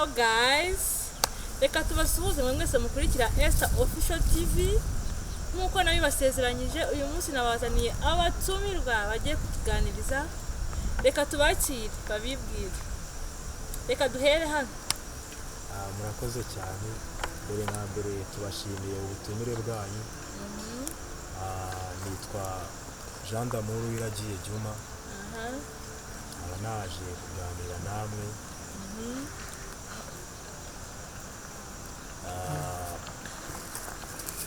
Hello guys, reka tubasuhuze mwese mukurikira Esther Official TV. Nkuko nabibasezeranyije uyu munsi nabazaniye abatumirwa bagiye kukiganiriza. Reka tubakire babibwire. Reka duhere hano. Murakoze cyane. Mbere na mbere tubashimiye ubutumire bwanyu. Nitwa Jean d'Amour Iragiye Juma. Naje kuganira namwe.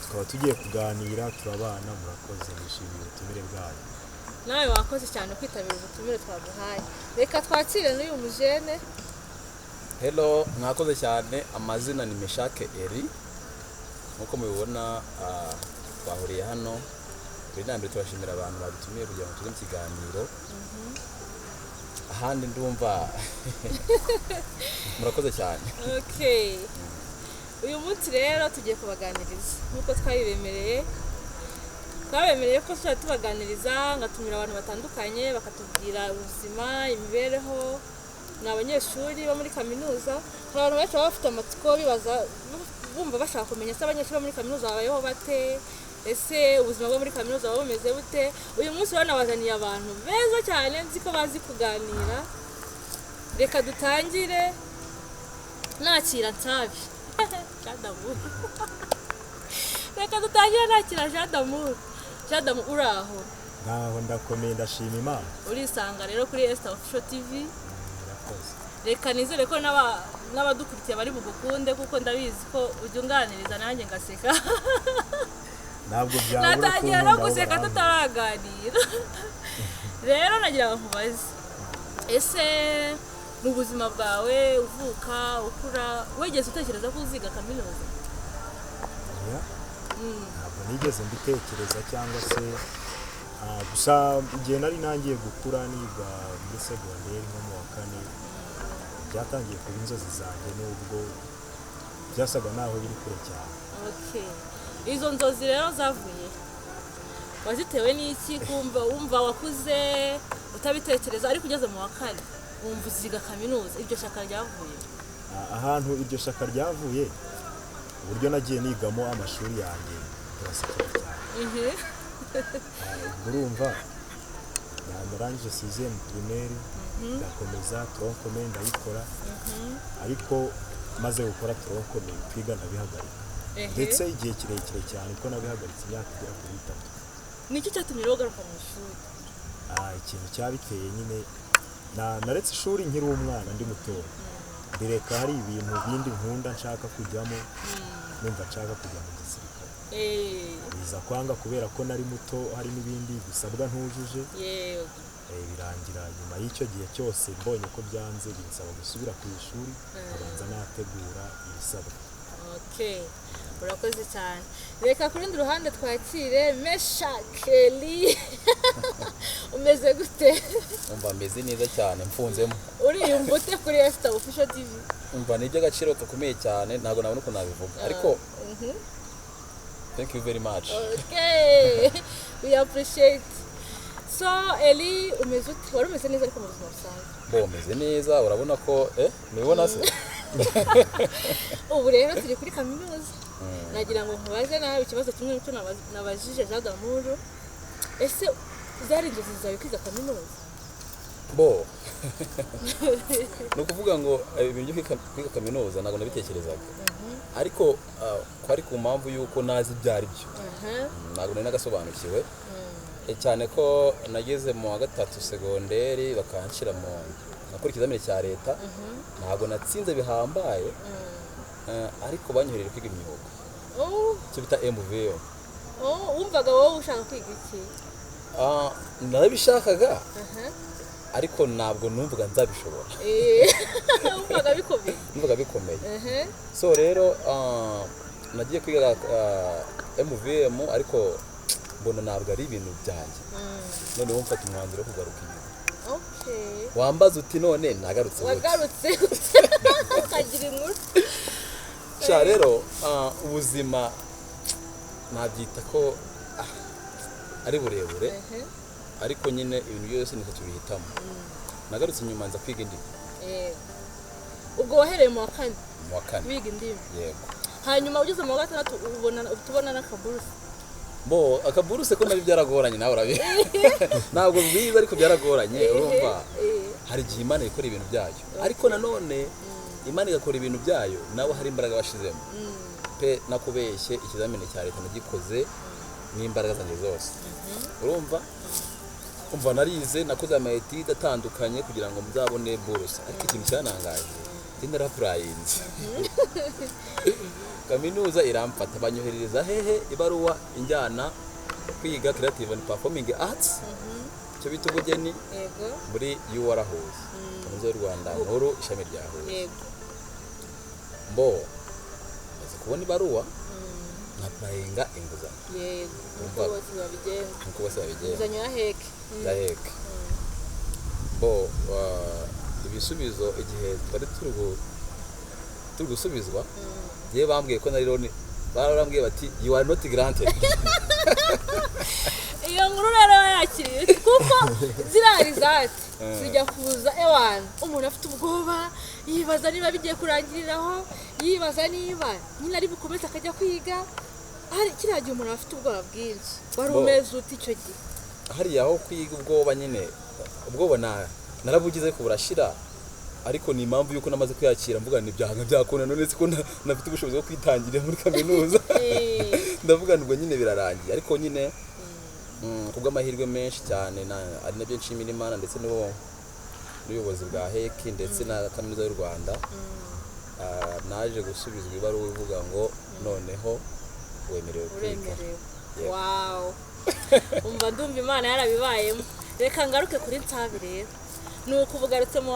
Tukaba tugiye kuganira turabana. Murakoze, nishimiye ubutumire bwanyu. Nawe wakoze cyane kwitabira ubutumire twaguhaye. Reka twakire n'uyu mujene. Hello, mwakoze cyane. Amazina ni Meshake Eri. Nkuko mubibona twahuriye hano. Buri nambere turashimira abantu badutumiye kugira ngo tuze mu kiganiro. Ahandi ndumva murakoze cyane. Okay. Uyu munsi rero tugiye kubaganiriza nkuko twabibemereye. Twabemereye ko tubaganiriza ngatumira abantu batandukanye bakatubwira ubuzima, imibereho n'abanyeshuri bo muri kaminuza. Abantu benshi bafite amatsiko bibaza bumva bashaka kumenya se abanyeshuri bo muri kaminuza babayeho bate, ese ubuzima bwo muri kaminuza bumeze bute. Uyu munsi banabazaniye abantu beza cyane nzi ko bazi kuganira. Reka dutangire nakira Nsabi Jean d'Amour. Reka dutangire nakira Jean d'Amour. Jean d'Amour uraho? Naho ndakomeye ndashima Imana. Urisanga rero kuri Esther Official TV. Murakoze. Reka nizere ko n'abadukurikiye bari bugukunde kuko ndabizi ko ujya unganiriza nanjye ngaseka. Ntabwo byabura natangira no guseka tutaraganira. Rero nagira ngo nkubaze, ese n'ubuzima bwawe uvuka ukura wegeze utekereza ko uziga kaminuza? Ntabwo nigeze mbitekereza cyangwa se gusa igihe nari nangiye gukura niga muri segonderi nko mu wa kane byatangiye kuba inzozi zanjye nubwo byasaga naho biri kure cyane. Okay. Izo nzozi rero zavuye wazitewe n'iki? Wumva wakuze utabitekereza ariko ugeze mu wa kane wumva uziga kaminuza, iryo shaka ryavuye? Ahantu iryo shaka ryavuye uburyo nagiye nigamo amashuri yanjye turasekera cyane. Urumva narangije 6e primaire ndakomeza tronc ndayikora ariko maze gukora tronc kwiga ndabihagarika ndetse igihe kirekire cyane ko nabihagaritse imyaka igera kuri 3. Niki cyatumye ugaruka mu ishuri? Ikintu cyabiteye nyine naretse ishuri nkiri umwana ndi muto. Direka hari ibintu bindi nkunda nshaka kujyamo, numva nshaka kujya mu gisirikare. Biza kwanga kubera ko nari muto, hari n'ibindi bisabwa ntujuje. Yego. Birangira nyuma y'icyo gihe cyose mbonye ko byanze binsaba gusubira ku ishuri abanza nategura ibisabwa. Okay. Urakoze cyane. Reka ku rundi ruhande twakire Meshake Eri. Umeze gute? Umva meze neza cyane mfunzemo. Uriyumva ute kuri Esther Official TV? Umva ni iby'agaciro gakomeye cyane ntabwo nabona uko nabivuga ariko thank you very much. Okay. We appreciate. So Eri umeze ute? Wari umeze neza ariko mu buzima busanzwe? Meze neza urabona ko mubibona se? Ubu rero turi kuri kaminuza. Nagira ngo nkubaze nawe ikibazo kimwe n'icyo nabajije Jean d'Amour. Ese zari inzozi zawe kwiga kaminuza? Ni ukuvuga ngo ibintu byo kwiga kaminuza ntabwo nabitekerezaga ariko kwari ku mpamvu y'uko nazi ibyari byo ntabwo nari nagasobanukiwe cyane ko nageze mu wa 3 segonderi bakanshyira mu nakora ikizamini cya leta ntabwo natsinze bihambaye ariko banyohereye kwiga imyuga cyo bita MVO. Wumvaga wowe ushaka kwiga iki? Narabishakaga ariko ntabwo numvaga nzabishobora. Numvaga bikomeye. So rero nagiye kwiga MVM ariko mbona ntabwo ari ibintu byanjye. None wumfata umwanzuro wo kugaruka inyuma. Okay. Wambaza uti none nagarutse. Wagarutse ukagira inkuru. Sha rero ubuzima nabyita ko ari burebure ariko nyine ibintu byose niko tubihitamo. Nagarutse inyuma nza kwiga indimi. ubwo wahereye mu wa kane mu wa kane wiga indimi yego hanyuma ugeze mu wa gatandatu tubona n'akaburuse bo akaburuse ko nabyo byaragoranye nawe urabi ntabwo biza ariko byaragoranye urumva hari igihe Imana ikora ibintu byayo ariko nanone Imana igakora ibintu byayo nawe hari imbaraga bashizemo pe nakubeshye ikizamini cya leta nagikoze n'imbaraga zanjye zose urumva umva narize nakoze amayetide atandukanye kugira ngo muzabone buruse ariko ikintu cyanangaje narapurayinze kaminuza iramfata banyoherereza hehe ibaruwa injyana kwiga creative and performing arts cyo bita ubugeni muri UR Huye kaminuza y'u Rwanda nkuru ishami rya Huye mbo maze kubona ibaruwa napurayinga inguzanyo nuko bose babigenza inguzanyo ya heke mbo ibisubizo igihe twari turi gusubizwa yewe bambwiye ko nari loni barambwiye bati you are not granted iyo nkuru rero yakiriye kuko zirari zati zijya kuza ewana umuntu afite ubwoba yibaza niba bigiye kurangiriraho yibaza niba nyine ari bukomeze akajya kwiga hari kiriya gihe umuntu afite ubwoba bwinshi wari umeze uti icyo gihe hariya aho kwiga ubwoba nyine ubwoba narabugize ko burashira ariko ni impamvu yuko namaze kwiyakira mvuga ni byanga byakona none siko nafite ubushobozi bwo kwitangirira muri kaminuza ndavuga ngo nyine birarangiye ariko nyine kubw'amahirwe menshi cyane ari nabyo nshimira Imana ndetse n'ubuyobozi bwa heki ndetse na kaminuza y'u Rwanda naje gusubizwa ibaruwa ivuga ngo noneho wemerewe kwiga wow umva ndumva Imana yarabibayemo reka ngaruke kuri Nsabi rero ni ukuvugarutse mu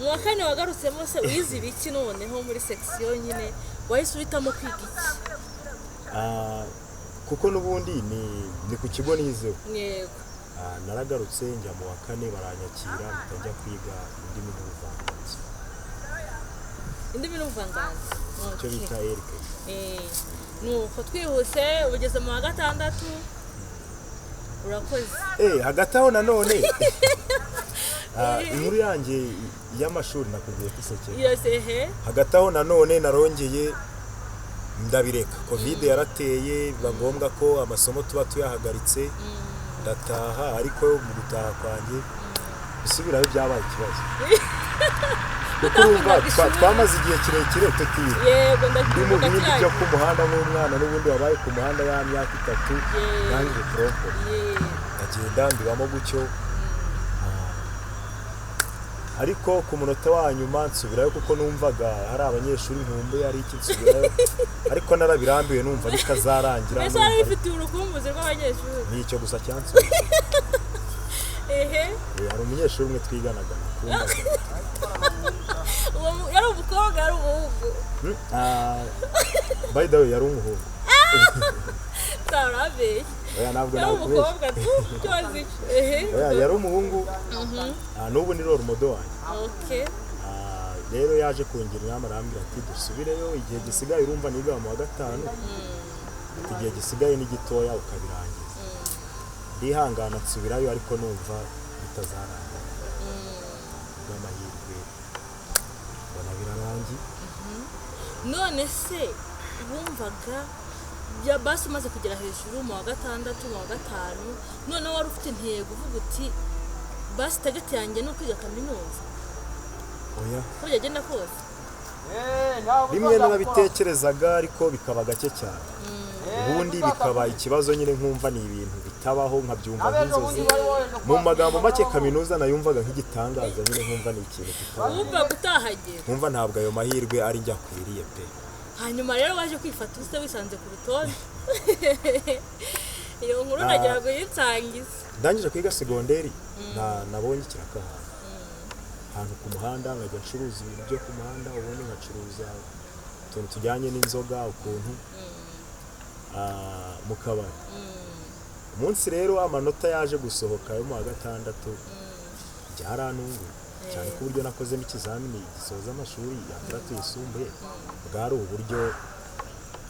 wa kane wagarutsemo se wize ibiki noneho muri section nyine wahise uhitamo kwiga iki kuko n'ubundi ni ku kigo nizeho yego naragarutse njya mu wa kane baranyakira njya kwiga indimi n'ubuvanganzo icyo bita RK nuko twihuse ugeze mu wa gatandatu urakoze hagati aho nanone inkuru yanjye y'amashuri nakubwiye ko isekeye hagati aho nanone narongeye ndabireka covid yarateye biba ngombwa ko amasomo tuba tuyahagaritse ndataha ariko mu gutaha kwanjye bisubirayo byabaye ikibazo kuko twamaze igihe kirekire tutiga yego ndi mu bindi byo ku muhanda nk'umwana n'ubundi wabaye ku muhanda ya myaka 3 nangije trompo ndagenda mbibamo gutyo ariko ku munota wa nyuma nsubirayo kuko numvaga hari abanyeshuri nkumbuye ari iki nsubirayo ariko narabirambiwe numva bikazarangira mbese wari bifitiye urukumbuzi rw'abanyeshuri nicyo gusa cyansuye hari umunyeshuri umwe twiganaga yari umukobwa yari umuhungu by the way yari umuhungu tarabeye ntabwo yari umukobwa tuzi yari umuhungu n'ubu ni role model wanjye rero yaje kungira inama arambwira ati dusubireyo igihe gisigaye urumva niga mu wa gatanu igihe gisigaye ni gitoya ukabirangiza ndihangana nsubirayo ariko numva bitazarangira bw'amahirwe mbona birarangiye none se wumvaga basi umaze kugera hejuru mu wa gatandatu mu wa gatanu noneho wari ufite intego uvuga uti basi tageti yanjye ni ukwiga kaminuza oya uko byagenda kose rimwe narabitekerezaga ariko bikaba gake cyane ubundi bikaba ikibazo nyine nkumva ni ibintu bitabaho nkabyumva nk'inzozi mu magambo make kaminuza nayumvaga nk'igitangaza nyine nkumva ni ikintu kitabaho wumva gutahagera nkumva ntabwo ayo mahirwe ari njya kwiriye pe hanyuma rero waje kwifata use wisanze ku rutonde iyo nkuru nagira ngo yitsangize ndangije kwiga segonderi nabonye kirakaha ahantu ku muhanda nkajya ncuruza ibintu byo ku muhanda ubundi nkacuruza utuntu tujyanye n'inzoga ukuntu mu kabari umunsi rero amanota yaje gusohoka yo mu wa gatandatu byarantunguye cyane ku buryo nakozemo ikizamini gisoza amashuri ya gatatu yisumbuye bwari uburyo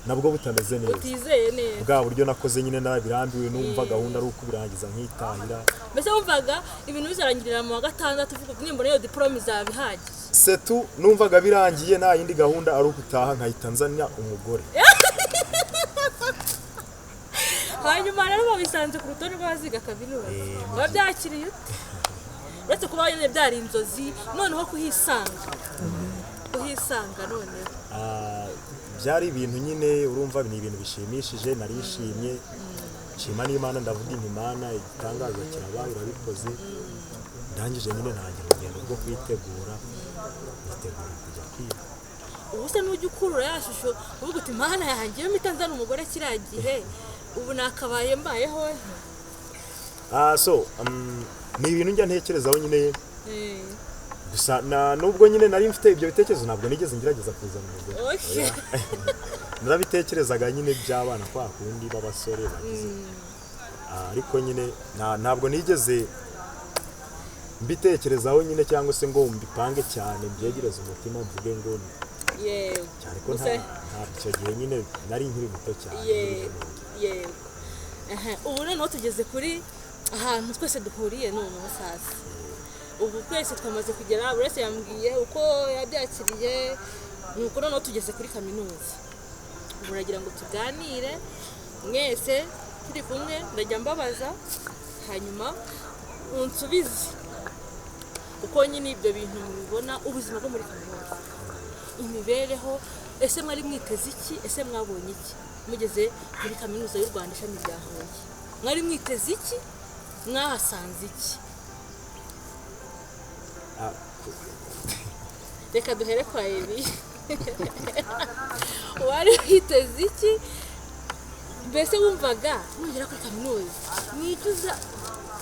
nabwo butameze neza utizeye neza bwa buryo nakoze nyine narabirambiwe numva gahunda ari ukubirangiza nkitahira mbese wumvaga ibintu bizarangirira mu wa gatandatu uvuga nimbona iyo diplome izaba ihagije setu numvaga birangiye nta yindi gahunda ari ukutaha nkahita nzanya umugore hanyuma rero babisanze ku rutonde rw'abaziga kaminuza babyakiriye ute uretse kuba nyine byari inzozi noneho kuhisanga noneho byari ibintu nyine urumva ni ibintu bishimishije narishimye nshima n'Imana ndavuga inti Imana igitangaza kirabaye urabikoze ndangije nyine ntangira urugendo rwo kwitegura kujya kwiga ubu se n'ujya ukurura ya shusho uvuga uti Mana yanjye iyo mpita nzana umugore kiriya gihe ubu nakabaye mbayeho ni ibintu njya ntekerezaho nyine gusa nubwo nyine nari mfite ibyo bitekerezo ntabwo nigeze ngerageza kuzana umugore narabitekerezaga nyine by'abana kwa kundi b'abasore bagize ariko nyine ntabwo nigeze mbitekerezaho nyine cyangwa se ngo mbipange cyane mbyegereze umutima mvuge ngo cyane ko ntabwo icyo gihe nyine nari nkiri muto cyane ubu noneho tugeze kuri ahantu twese duhuriye none sasa ubu twese twamaze kugera buri wese yambwiye uko yabyakiriye nuko noneho tugeze kuri kaminuza ubu uragira ngo tuganire mwese turi kumwe ndajya mbabaza hanyuma unsubize uko nyine ibyo bintu mubibona ubuzima bwo muri kaminuza imibereho ese mwari mwiteze iki ese mwabonye iki mugeze muri kaminuza y'u Rwanda ishami rya Huye mwari mwiteze iki mwahasanze iki reka duhere kwa Eli wari witeze iki mbese wumvaga nugera kuri kaminuza nicuza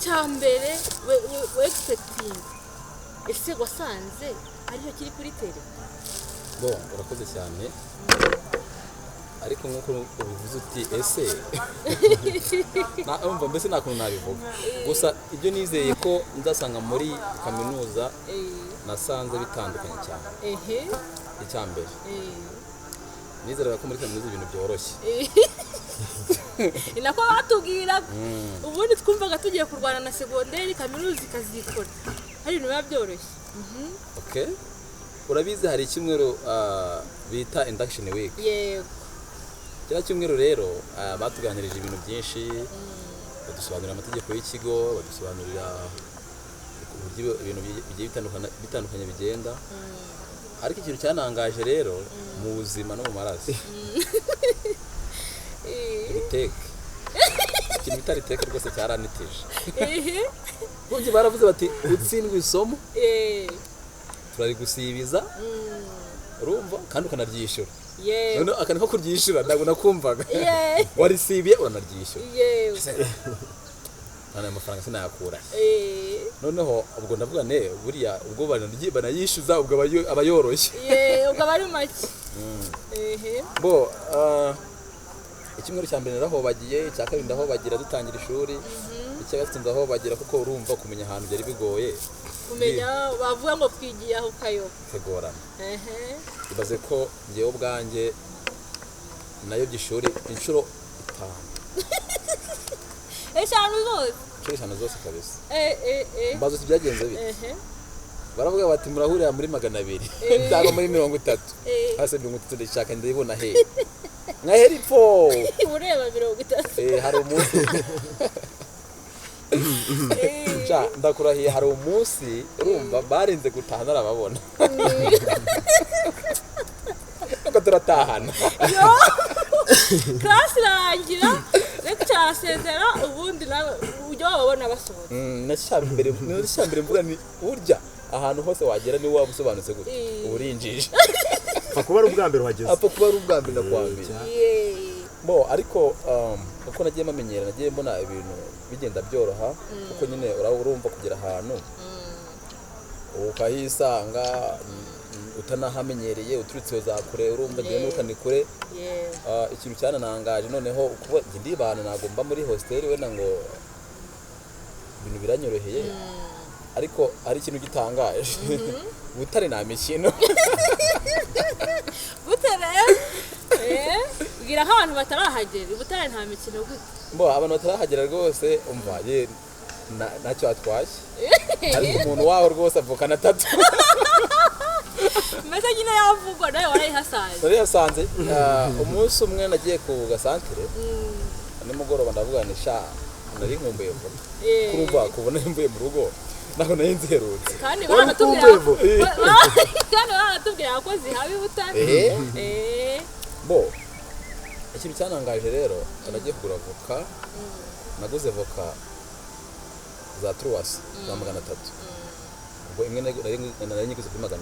cya mbere we expecting ese wasanze aricyo kiri kuri tele urakoze cyane ariko nk'uko ubivuze uti ese umva mbese nta kuntu nabivuga gusa ibyo nizeye ko nzasanga muri kaminuza nasanze bitandukanye cyane icya mbere nizeraga ko muri kaminuza ibintu byoroshye ni nako batubwiraga ubundi twumvaga tugiye kurwana na segonderi kaminuza ikazikora hari ibintu biba byoroshye urabizi hari icyumweru bita induction week yego kiriya cyumweru rero batuganirije ibintu byinshi badusobanurira amategeko y'ikigo badusobanurira uburyo ibintu bigiye bitandukanye bigenda ariko ikintu cyanangaje rero mu buzima no mu maraso riteke ikintu bita riteke rwose cyaranitije bumva baravuze bati utsindwa isomo turari gusibiza urumva kandi ukanaryishyura none akani ko kuryishyura ntabwo nakumvaga warisibiye uranaryishyura none amafaranga sinayakura noneho ubwo ndavuga buriya ubwo banayishyuza ubwo aba yoroshye ubwo aba ari make icyumweru cya mbere naraho bagiye icya kabiri ndaho bagira dutangira ishuri icya gatatu ndaho bagira kuko urumva kumenya ahantu byari bigoye kumenya bavuga ngo twigiye aho kayoba tegorana ibaze ko ngewe ubwanjye nayobye ishuri inshuro 5 eshanu zose kabisa mbazo byagenze bite baravuga bati murahurira muri 200 cyangwa muri 30 hase 30 ndashaka ndibona he nkahera ipfo ureba 30 hari umunsi ndakurahiye hari umunsi urumva barinze gutaha narababona nuko turatahana class irangira lecture asezera ubundi nawe ujya wababona basohotse nashyambere mvuga ni burya ahantu hose wagera ni waba usobanutse gute urinjije kuba ari ubwa mbere wageze kuba ari ubwa mbere nakwambira ariko uko nagiye mamenyera nagiye mbona ibintu bigenda byoroha kuko nyine urumva kugera ahantu ukahisanga utanahamenyereye uturutse za kure urumva ngiye n'ukani kure ikintu cyananangaje noneho kuba ndibana nagomba muri hostel wenda ngo ibintu biranyoroheye ariko ari ikintu gitangaje Butare nta mikino Butare mbwira nk'abantu batarahagera Butare nta mikino gute Mbo abantu batarahagera rwose umva ye ntacyo atwashye ariko umuntu waho rwose avukana 3 mbese nyine yavugwa nawe warayihasanze yasanze umunsi umwe nagiye ku gasantere nimugoroba ndavuga ni sha nari nkumbuye vuba kurumva kubona mvuye mu rugo naho nari nziherutse kandi baratubwira ko zihabi Butare bo ikintu cyanangaje rero nagiye kugura voka naguze voka za truwasi za 300 ubwo imwe nari nyiguze kuri 200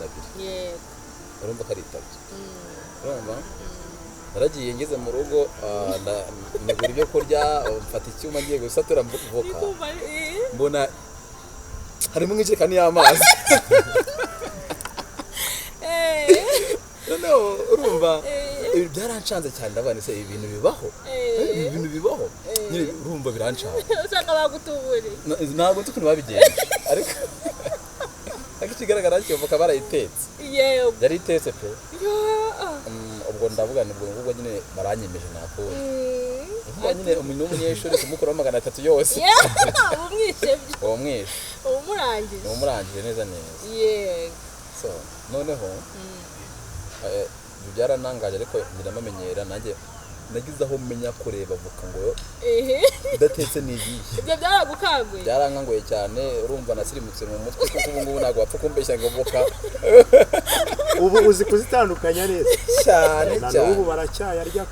urumva ko ari 3 urumva naragiye ngeze mu rugo negura ibyo kurya mfata icyuma ngiye gusatura voka mbona harimo nk'ijerekani y'amazi noneho urumva ibi byaranshanze cyane ndabana se ibintu bibaho nyine urumva biranshaka usanga bagutubure ntabwo nzi ukuntu babigenza ariko ikigaragara cyo voka barayitetse yari itetse pe ubwo ndavuga ni ubwo nyine baranyemeje nakubona ubwo nyine umuntu w'umunyeshuri kumukora 300 yose umurangije neza so noneho byaranangaje ariko nyiramamenyera nanjye nagize aho menya kureba voka ngo idatetse n'iyi ibyo byaragukanguye byarankanguye cyane urumva nasirimutse mu mutwe kuko ubu ngubu ntabwo wapfa kumbeshya ngo voka ubu uzi kuzitandukanya neza cyane ubu baracyayarya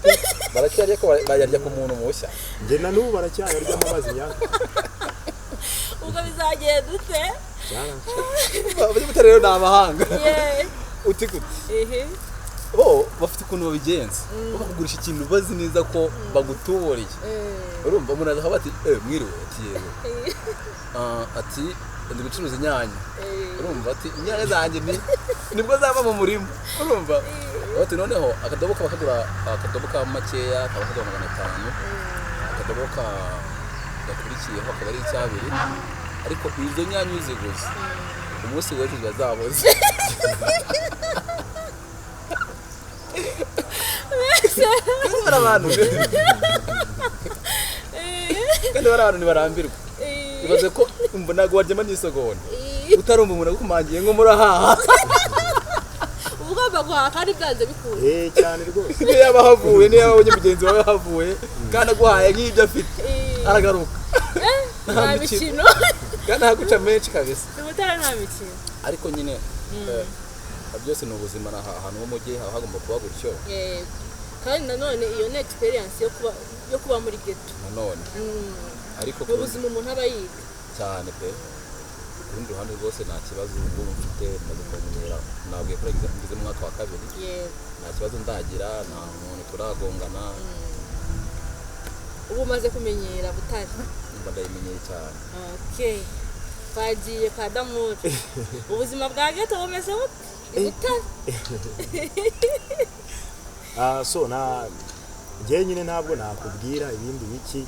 ko bayarya ku muntu mushya njye na n'ubu baracyayarya mu mazi nyaka ubwo bizagiye dute Butare rero ni amahanga uti gute bo bafite ukuntu babigenza bakugurisha ikintu bazi neza ko bagutuburiye urumva umuntu azaho bati mwiriwe ati yego ati ndi gucuruza inyanya urumva ati inyanya zanjye nibwo zava mu murima urumva bati noneho akadobo kabakagura akadobo ka makeya kabakagura 500 akadobo ka gakurikiyeho akaba ari icyabiri ariko izo nyanya uziguze umunsi wese bazaboze kandi abantu ntibarambirwa ibaze ko ntabwo waryama n'isegonda utarumva umuntu akumangiye ngo murahaha ugomba guhaha kandi byanze bikunda cyane rwose niyo yaba havuye niyo yabonye mugenzi wawe havuye kandi aguhaye nk'ibyo afite aragaruka nta mikino kandi haguca menshi kabisa Butare nta mikino ariko nyine byose ni ubuzima ahantu ho mujye hagomba kuba gutyo kandi nanone iyo ni experience yo kuba muri ghetto nanone ariko ubuzima umuntu aba yiga cyane pe ku rundi ruhande rwose nta kibazo ubu mfite maze kumenyera nabwiye ko ngeze mu mwaka wa 2 nta kibazo ndagira nta muntu turagongana ubu maze kumenyera Butare ndayimenyeye cyane twagiye kwa Damure ubuzima bwa ghetto bumeze Butare so njye nyine ntabwo nakubwira ibindi biki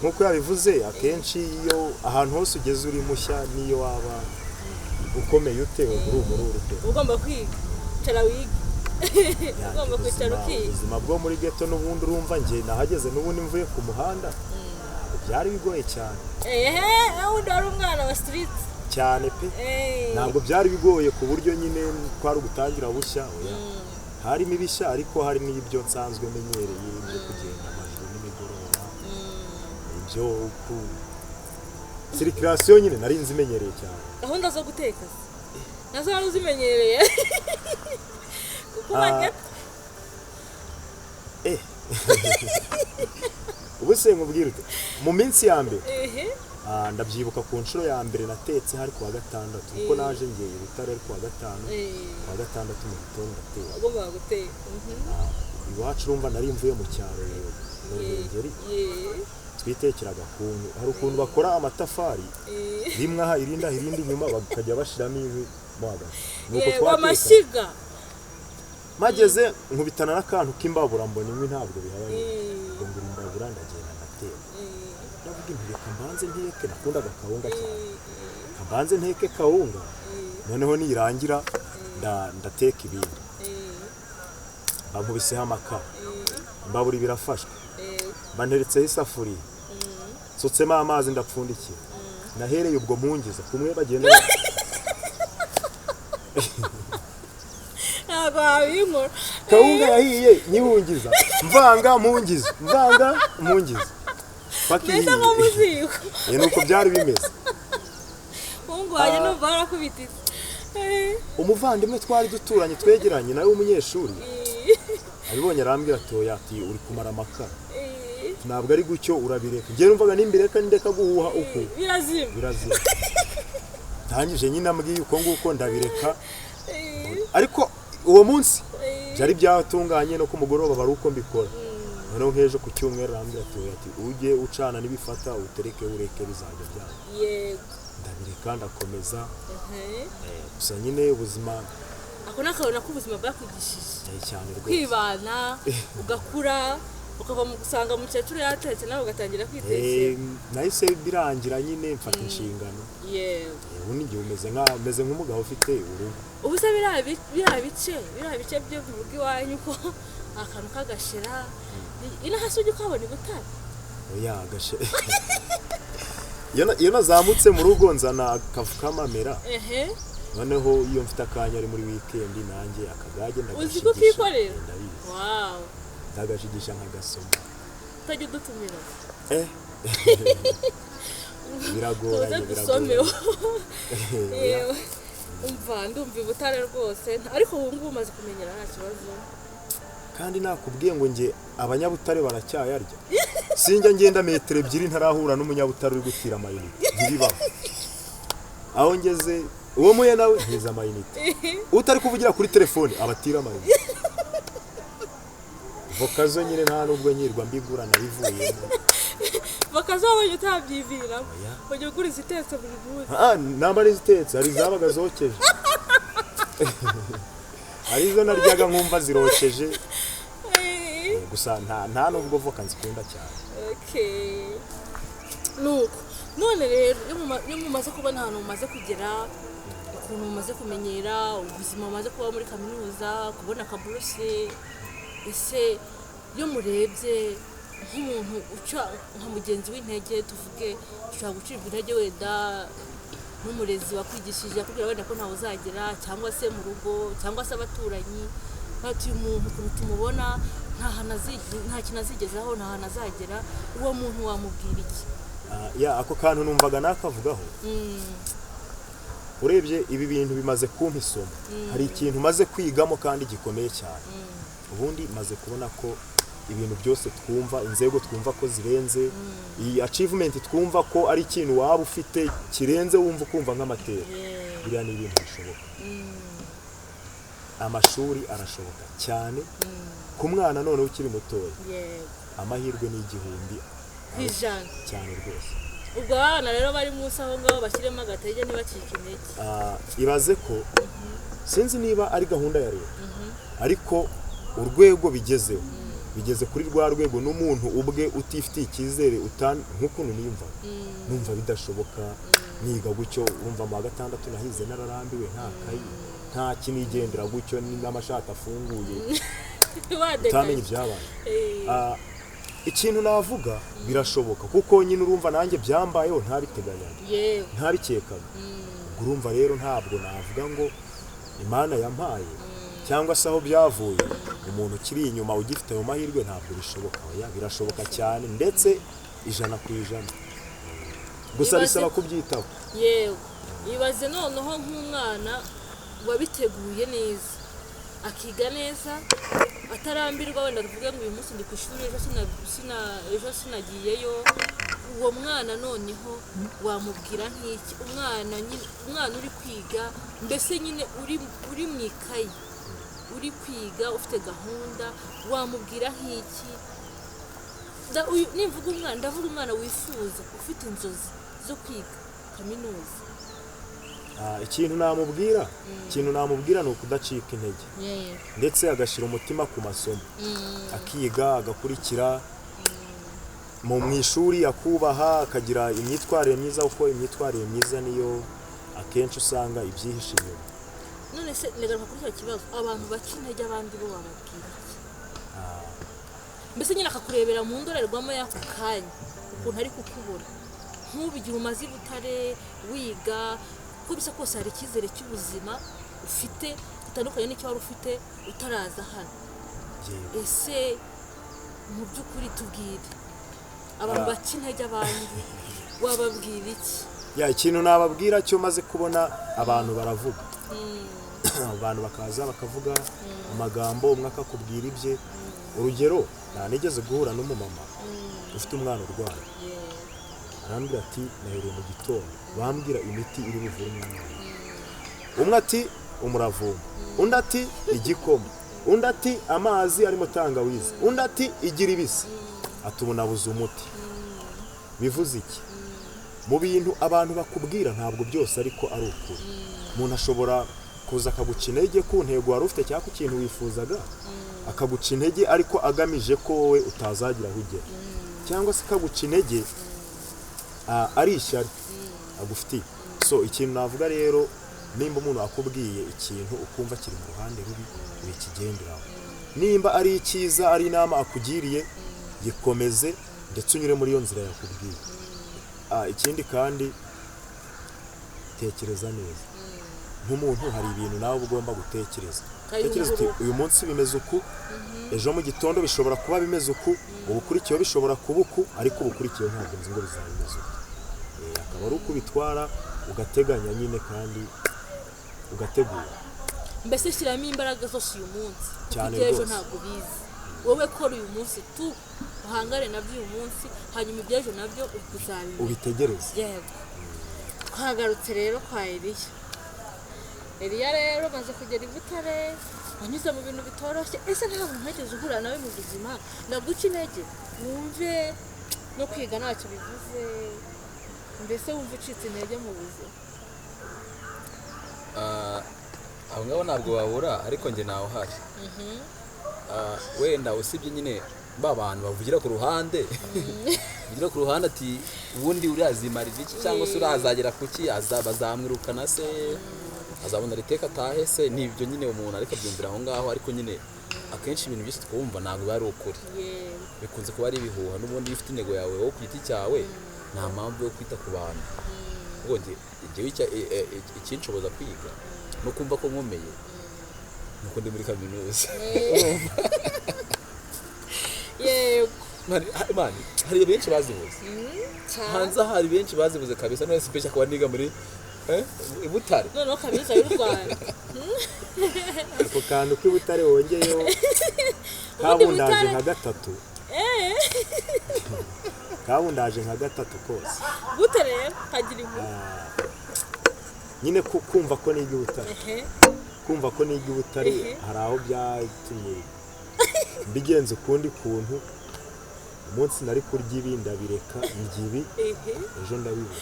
nkuko yabivuze akenshi iyo ahantu hose ugeze uri mushya niyo waba ukomeye ute ugomba kwiga cara wiga ugomba kwicara ukiga ubuzima bwo muri ghetto n'ubundi urumva njye nahageze n'ubundi mvuye ku muhanda byari bigoye cyane ubundi wari umwana wa street cyane pe ntabwo byari bigoye ku buryo nyine twari gutangira bushya harimo ibishya ariko hari n'ibyo nsanzwe menyereye byo kugenda amajoro n'imigoroba ibyo ku circulation nyine nari nzimenyereye cyane gahunda zo guteka nazo wari uzimenyereye kuko bageta ubu se nkubwira ute mu minsi ya mbere ndabyibuka ku nshuro ya mbere natetse hari kuwa 6 kuko naje ngeye Butare kuwa 5 kuwa 6 mu gitondo ndateka agomba guteka iwacu urumva nari mvuye mu cyaro Ruhengeri twitekeraga kuntu hari ukuntu bakora amatafari rimwe aha irindi nyuma bakajya bashiramo inkwi mo hagati nuko twateka mageze nkubitana n'akantu k'imbabura mbona inkwi ntabwo bihabaye ngo ngura imbabura ndagenda ndateka ndavuga impireka mbanze nteke nakundaga kawunga cyane mbanze nteke kawunga noneho nirangira ndateka ibindi bamubiseho amakara imbabura birafashwe Eh, banteretseho isafuriya nsutsemo amazi ndapfundikiye nahereye ubwo mungiza kumwe bagenda ntabwo wabinkora. kawunga yahiye nyihungiza mvanga mungiza Mbese nko mu ziko. nuko byari bimeze. Mungu wanjye numva warakubititse. Umuvandimwe twari duturanye twegeranye nawe w'umunyeshuri abibonye arambwira ati uri kumara amakara ntabwo ari gucyo urabireka njye numvaga nimbireka ndeka guhuha uko birazima tangije nyine ambwiye uko nguko ndabireka ariko uwo munsi byari byatunganye no ku mugoroba bari uko mbikora noneho nk'ejo ku cyumweru arambwira ati ujye ucana n'ibifata utereke ureke bizajya byaba yego ndabireka ndakomeza gusa nyine ubuzima ako nakabona ko ubuzima bwakwigishije cyane rwose kwibana ugakura ukava mu gusanga umukecuru yatetse nawe ugatangira kwitekera nahise birangira nyine mfata inshingano yego ubu n'igihe umeze nk'umugabo ufite urugo ubu se biriya bice byo mu rugo iwanyu ko akantu k'agashera ino hasi ujya ukabona ibutare oya agashera iyo nazamutse mu rugo nzana akavu k'amamera noneho iyo mfite akanya ari muri weekend nanjye akagage uzi ko kikorera wow ndagashigisha nkagasoma utajya udutumira biragoranye umva ndumva ibutare rwose ariko ubu ngubu umaze kumenyera nta kibazo kandi nakubwiye ngo njye abanyabutare baracyayarya sinjya ngenda metero ebyiri ntarahura n'umunyabutare uri gutira amayinite ntibibaho aho ngeze uwo muye nawe ntiza amayinite utari kuvugira kuri telefone abatira amayinite voka zo nyine nta nubwo nyirwa mbigura nabivuyemo voka zo wabonye utabyiviramo ujya ugura izitetse buri munsi namba n'izitetse hari izabaga zokeje hari izo naryaga nkumva zirokeje gusa nta nubwo voka nzikunda cyane nuko none rero iyo mumaze kubona ahantu mumaze kugera ukuntu mumaze kumenyera ubuzima mumaze kuba muri kaminuza kubona akaburuse ese iyo murebye nk'umuntu uca nka mugenzi w'intege tuvuge ushobora gucibwa intege wenda n'umurezi wakwigishije akubwira wenda ko ntawe uzagera cyangwa se mu rugo cyangwa se abaturanyi batuye umuntu ukuntu tumubona nta kintu azigezaho nta hantu azagera uwo muntu wamubwira iki ako kantu numvaga nakavugaho urebye ibi bintu bimaze kumpa isomo hari ikintu maze kwigamo kandi gikomeye cyane ubundi maze kubona ko ibintu byose twumva inzego twumva ko zirenze iyi achievement twumva ko ari ikintu waba ufite kirenze wumva ukumva nk'amateka biriya ni ibintu bishoboka amashuri arashoboka cyane ku mwana none ukiri mutoya amahirwe ni igihumbi ijana cyane rwose ubwo abana rero bari munsi aho ngaho bashyiremo agatege ntibacike intege ibaze ko sinzi niba ari gahunda ya leta ariko urwego bigezeho bigeze kuri rwa rwego n'umuntu ubwe utifitiye icyizere nk'ukuntu numva bidashoboka niga gutyo urumva mu wa gatandatu nahize nararambiwe nta kayi nta kinigendera gutyo n'amashati afunguye utamenye ibyabaye ikintu navuga birashoboka kuko nyine urumva nanjye byambayeho ntabiteganyaga ntabikekaga urumva rero ntabwo navuga ngo Imana yampaye cyangwa se aho byavuye umuntu ukiri inyuma ugifite mu mahirwe ntabwo bishoboka birashoboka cyane ndetse 100%. Gusa bisaba kubyitaho. Yewe ibaze noneho nk'umwana wabiteguye neza akiga neza atarambirwa wenda tuvuge ngo uyu munsi ndi ku ishuri ejo sinagiyeyo uwo mwana noneho wamubwira nk'iki umwana uri kwiga mbese nyine uri mu ikayi uri kwiga ufite gahunda wamubwira nk'iki nimvuga umwana ndavuga umwana wifuza ufite inzozi zo kwiga kaminuza ikintu namubwira ni ukudacika intege ndetse agashyira umutima ku masomo akiga agakurikira mu ishuri akubaha akagira imyitwarire myiza kuko imyitwarire myiza niyo akenshi usanga ibyihishe inyuma. None se negaruka kuri icyo kibazo abantu baca intege abandi bo bababwira mbese nyine akakurebera mu ndorerwamo y'ako kanya ukuntu ari kukubona nk'ubigira umaze i Butare wiga uko bisa kose hari icyizere cy'ubuzima ufite gitandukanye n'icyo wari ufite utaraza hano. Ese mu by'ukuri tubwire abantu baca intege abandi wababwira iki? Ikintu nababwira cyo maze kubona abantu baravuga abantu bakaza bakavuga amagambo, umwe akakubwira ibye. Urugero, nigeze guhura n'umumama ufite umwana urwaye, arambwira ati nahereye mu gitondo bambwira imiti iri buvure umwana. Umwe ati umuravumba, undi ati igikoma, undi ati amazi arimo tangawizi, undi ati igira ibisi. Ati ubu nabuze umuti. Bivuze iki? Mu bintu abantu bakubwira ntabwo byose ariko ari ukuri. Umuntu ashobora kuza akaguca intege ku ntego wari ufite cyangwa ku kintu wifuzaga, akaguca intege ariko agamije ko wowe utazagira aho ugera, cyangwa se akaguca intege ari ishyari agufitiye. So ikintu navuga rero, nimba umuntu akubwiye ikintu ukumva kiri mu ruhande rubi, wikigenderaho. Nimba ari icyiza, ari inama akugiriye, gikomeze ndetse unyure muri iyo nzira yakubwiye. Ikindi kandi tekereza neza. Nk'umuntu hari ibintu nawe ugomba gutekereza. Tekereza uti uyu munsi bimeze uku, ejo mu gitondo bishobora kuba bimeze uku, ubukurikiyeho bishobora kuba uku, ariko ubukurikiyeho ntabwo nzi ngo bizaba bimeze uku. Akaba ari uko ubitwara ugateganya nyine kandi ugategura. Mbese shyiramo imbaraga zose uyu munsi cyane kuko ejo ntabwo bizi. Wowe kora uyu munsi tu uhangare nabyo uyu munsi, hanyuma ibyejo nabyo ukuzabimenya, ubitegereze. Yego. Twagarutse rero kwa Eliya rero maze kugera i Butare, wanyuze mu bintu bitoroshye. Ese nta muntu wigeze uhura nawe mu buzima naguca intege wumve no kwiga ntacyo bivuze, mbese wumva ucitse intege mu buzima? Aho ngabo ntabwo wabura, ariko njye nawe uhari. Wenda usibye nyine ba bantu bavugira ku ruhande bavugira ku ruhande ati ubundi urazimarira iki, cyangwa se urazagera kuki, bazamwirukana se, azabona riteka atahe se. Nibyo nyine umuntu ariko abyumvira aho ngaho, ariko nyine akenshi ibintu byose twumva ntabwo biba ari ukuri, bikunze kuba ari ibihuha. N'ubundi iyo ufite intego yawe wowe ku giti cyawe, nta mpamvu yo kwita ku bantu. Ubwo njyewe ikinshoboza kwiga no kumva ko nkomeye nuko ndi muri kaminuza. Yego. Mani, hari benshi bazibuze. Hanze hari benshi bazibuze kabisa, no special kuba niga muri i Butare. Noneho kaminuza y'u Rwanda. Ako kantu k'i Butare wongeyeho kabundaje nka gatatu. Kabundaje nka gatatu kose. Butare hagira inkuru. Nyine kumva ko niga i Butare. Kumva ko niga i Butare hari aho byatumye mbigenze ukundi kuntu. Umunsi nari kurya ibi ndabireka ngibi, ejo ndabibura.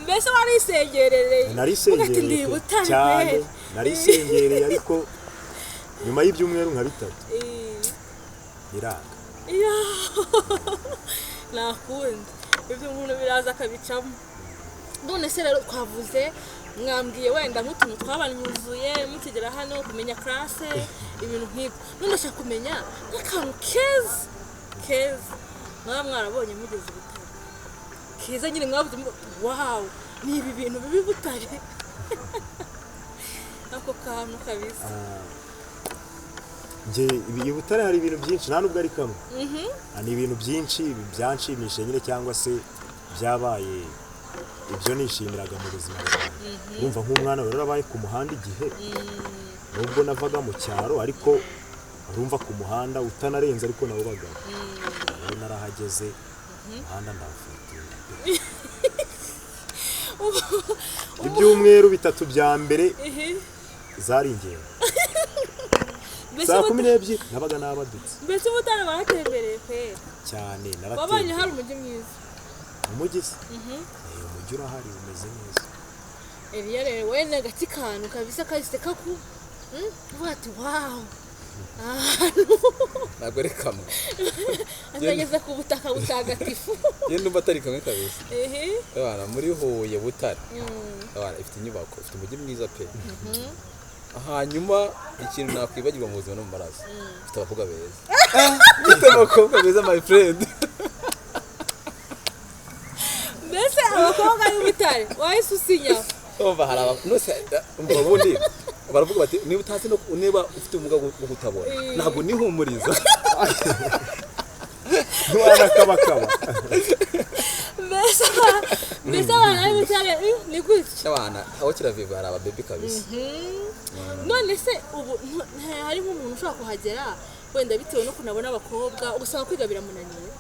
Mbese warisengerereye? Narisengereye cyane, narisengereye ariko nyuma y'ibyumweru nka bitatu biranga. Nakundi ibyo umuntu biraza akabicamo. None se rero twavuze, mwambwiye wenda nk'utuntu twabanyuzuye mukigera hano kumenya classe ibintu nk'ibyo. None ndashaka kumenya nk'akantu keza mwarabonye mugeze Butare, keza nyine mwavuze wow, ni ibi bintu bibi Butare. Ako kantu kabisa. Nje i Butare hari ibintu byinshi, nta nubwo ari kamwe. Ni ibintu byinshi byanshimishije nyine, cyangwa se byabaye ibyo nishimiraga mu buzima bwanjye. Urumva nk'umwana wari warabaye ku muhanda igihe, nubwo navaga mu cyaro, ariko urumva ku muhanda utanarenze ariko nawo bagabo. Narahageze umuhanda ndawufitiye. Ibyumweru bitatu bya mbere zari ingendo. Saa 12 nabaga nabadutse. Mbese Butare baratembereye pe cyane, naratembereye. Wabanye hari umujyi mwiza? Umujyi se? Umujyi urahari umeze neza. Eliya rero wene gati kantu kabisa kahise kaku uvuga ati wow, ntabwo ari kamwe. azageze ku butaka butagatifu. Ye ndumva atari kamwe kabisa. Abana muri Huye Butare, abana ifite inyubako, ifite umujyi mwiza pe. hanyuma ikintu nakwibagirwa mu buzima no mu maraso mfite abakobwa beza mfite abakobwa beza my friend. mbese abakobwa b'ibitare wahise usinya Umva hari nose ubundi baravuga bati niba utazi no niba ufite ubumuga bwo kutabona ntabwo nihumuriza Nwana kabakaba. mbese abana b'ibitare ni gutya abana aho kiraviva hari ababebi kabisa. none se ubu hari nk'umuntu ushobora kuhagera wenda bitewe no kunabona abakobwa ugasanga kwiga biramunaniye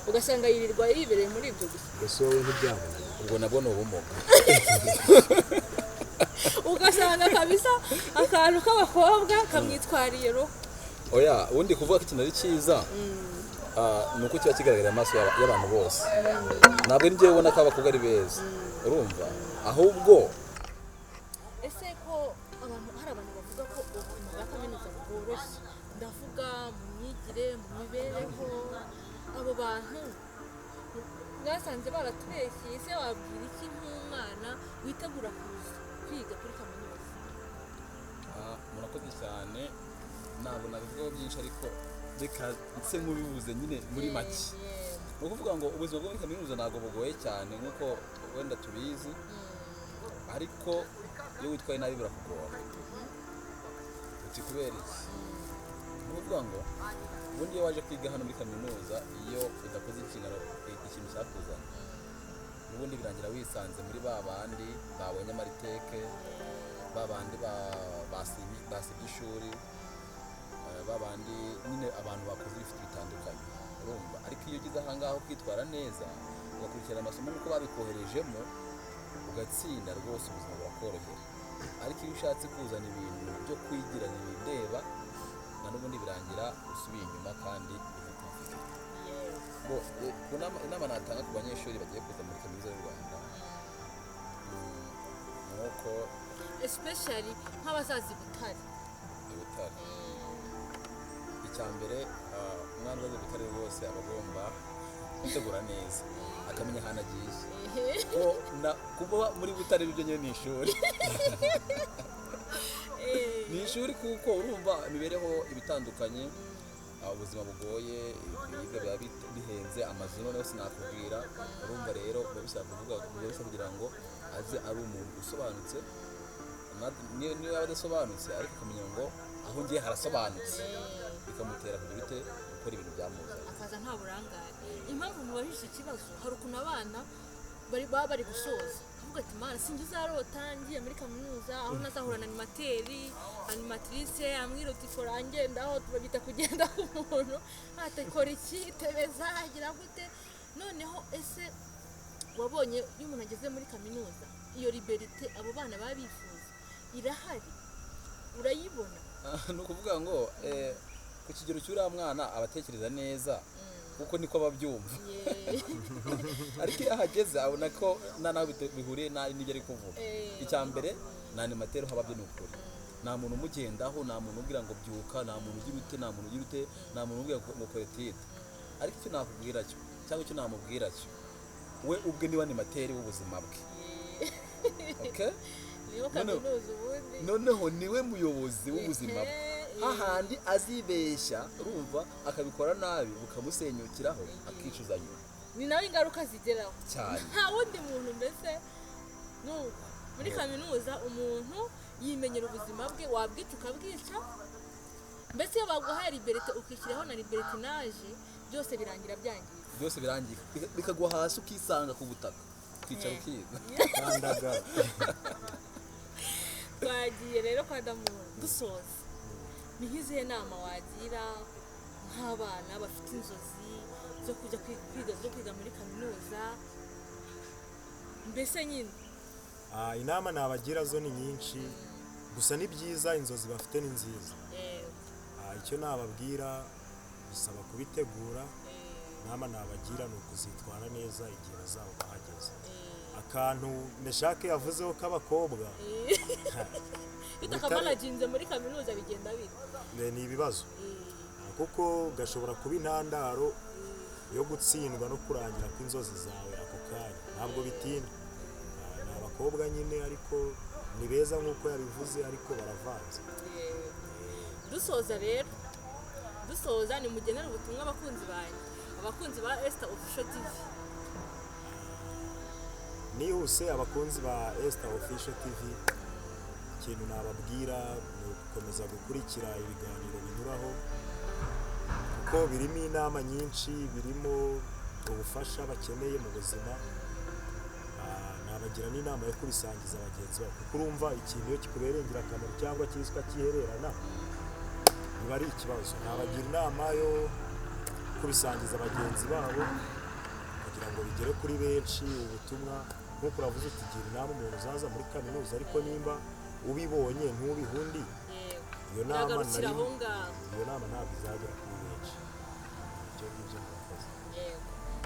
ugasanga yirirwa yibereye muri ibyo gusa Gusa wowe ntibyabona. ubwo nabwo ni ubumuga ugasanga kabisa akantu k'abakobwa kamwitwariye roho. oya ubundi kuvuga ko ikintu ari cyiza ni uko kiba kigaragarira amaso y'abantu bose ntabwo njyewe ubona ko abakobwa ari beza urumva ahubwo ese ko hari abantu bavuga ko ubuzima bwa kaminuza bworoshye ndavuga mu myigire mu mibereho abo bantu mwasanze baratubeshye ese wabwira iki nk'umwana witegura kuza kwiga kuri kaminuza? murakoze cyane ntabwo nabivugaho byinshi ariko reka nse nk'ubibuze nyine muri make ni ukuvuga ngo ubuzima bwo muri kaminuza ntabwo bugoye cyane nk'uko wenda tubizi ariko iyo witwaye nabi birakugora uti kubera iki ni ukuvuga ngo ubundi iyo waje kwiga hano muri kaminuza iyo udakoze ikintu cyakuzana ubundi birangira wisanze muri ba bandi babonye amariteke ba bandi basibye ishuri ba bandi nyine abantu bakoze ibifite bitandukanye urumva ariko iyo ugize ahangaha kwitwara neza ugakurikirana amasomo nk'uko babikoherejemo ugatsinda rwose ubuzima burakorohera ariko iyo ushatse kuzana ibintu byo kwigira ntibindeba na n'ubundi birangira usubiye inyuma kandi inama natanga ku banyeshuri bagiye kuza muri kaminuza y'u Rwanda nuko especially nk'abazazi Butare icya mbere umwana uzaze Butare rwose aba agomba gutegura neza akamenya ahantu agiye kuba muri Butare ibyo nyine ni ishuri ni ishuri kuko urumva imibereho ibitandukanye ubuzima bugoye ibiribwa biba bihenze amazu noneho sinakubwira urumva rero biba bisaba kugira ngo aze ari umuntu usobanutse niyo yaba adasobanutse ariko akamenya ngo aho ngiye harasobanutse bikamutera kugute gukora ibintu byamuzanye akaza nta burangare. Impamvu mubajije ikibazo hari ukuntu abana baba bari gusoza avuga ati mana sinjye uzarota ngiye muri kaminuza aho nazahura na animatrice amwira uti kora ngenda aho tubita kugenda k'umuntu atakora iki tebeza agira gute. Noneho ese wabonye iyo umuntu ageze muri kaminuza iyo liberite abo bana babifuza irahari urayibona? ni ukuvuga ngo ku kigero cy'uriya mwana abatekereza neza kuko niko babyumva ariko iyo ahageze abona ko naho bihuriye n'ibyo ari kuvuga. Icya mbere ni animateri haba byo ni ukuri nta muntu umugendaho nta muntu ubwira ngo byuka nta muntu ugira ute nta muntu ugira ute nta muntu ubwira ngo koretide ariko icyo nakubwira cyo cyangwa icyo namubwira cyo we ubwe niwe animateri w'ubuzima bwe noneho niwe muyobozi w'ubuzima bwe hahandi azibeshya urumva akabikora nabi bukamusenyukiraho akicuza nyuma ni nawe ingaruka zigeraho cyane. Nta wundi muntu mbese nuko muri kaminuza umuntu yimenyera ubuzima bwe wabwica ukabwica mbese iyo baguhaye liberite ukishyiraho na libertinaje byose birangira byangiye byose birangira bikagwa hasi ukisanga ku butaka ukicara ukiga Kandagara. twagiye rero kwa Damuntu dusoza ni nk'izihe nama wagira nk'abana bafite inzozi zo kujya kwiga muri kaminuza mbese nyine? Inama nabagira zo ni nyinshi gusa ni byiza inzozi bafite ni nziza. Icyo nababwira bisaba kubitegura. Inama nabagira ni ukuzitwara neza igihe bazaba bahageze. Akantu Meshake yavuzeho k'abakobwa bitakamanaginze muri kaminuza bigenda bite? Ni ibibazo kuko gashobora kuba intandaro yo gutsindwa no kurangira kw'inzozi zawe ako kanya ntabwo bitinda. Ni abakobwa nyine ariko ni beza nk'uko yabivuze ariko baravanze. dusoza rero ni mugenera ubutumwa abakunzi ba Esther Official TV. Nihuse abakunzi ba Esther Official TV, ikintu nababwira ni ugukomeza gukurikira ibiganiro binyuraho kuko birimo inama nyinshi, birimo ubufasha bakeneye mu buzima. Nabagira n'inama yo kubisangiza bagenzi babo kuko urumva ikintu iyo kikubereye ingirakamaro cyangwa cyiswe kihererana biba ari ikibazo. Nabagira inama yo kubisangiza bagenzi babo kugira ngo bigere kuri benshi. Ubutumwa nk'uko uravuze uti gira inama umuntu uzaza muri kaminuza, ariko nimba ubibonye ntubihundi, iyo nama ntabwo izagera kuri benshi. Ibyo ngibyo murakoze.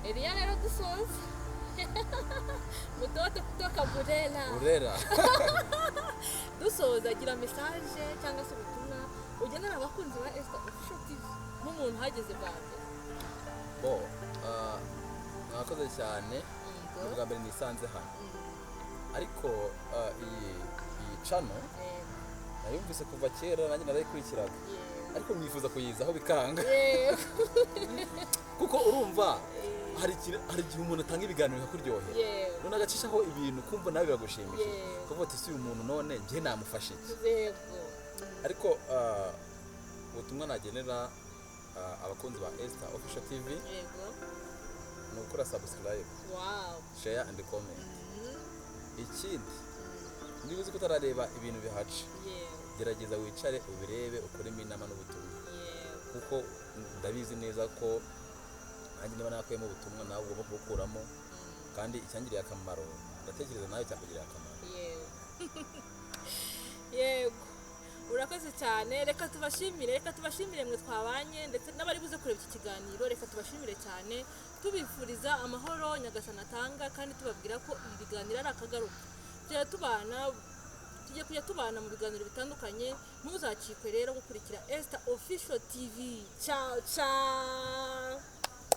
Eliya rero dusoza mutoto kutoka Burera dusoza, gira message cyangwa se ubutumwa ugenera abakunzi ba Esther Official TV nk'umuntu hageze bwa mbere. Mwakoze cyane, ubwa mbere nisanze hano, ariko iyi channel nayumvise kuva kera, nanjye narayikurikiraga, ariko mwifuza kuyizaho bikanga kuko urumva hari igihe umuntu atanga ibiganiro bikakuryohera, none agacishaho ibintu kumva nawe biragushimishije, kuvuga ati si uyu muntu none njye namufashe iki. Ariko ubutumwa nagenera abakunzi ba Esther Official TV ni ukora subscribe, share and comment. Ikindi niba uzi ko utarareba ibintu bihaca, gerageza wicare ubirebe, ukuremo inama n'ubutumwa, kuko ndabizi neza ko nanjye niba nakuyemo ubutumwa nawe ugomba kubukuramo, kandi icyangiriye akamaro ndatekereza nawe cyakugirira akamaro. Yego, urakoze cyane. Reka tubashimire mwe twabanye ndetse n'abari buze kureba iki kiganiro. Reka tubashimire cyane, tubifuriza amahoro Nyagasani atanga, kandi tubabwira ko ibi biganiro ari akagaruka. Tugiye kujya tubana mu biganiro bitandukanye. Ntuzacikwe rero gukurikira Esther Official TV. Ciao ciao.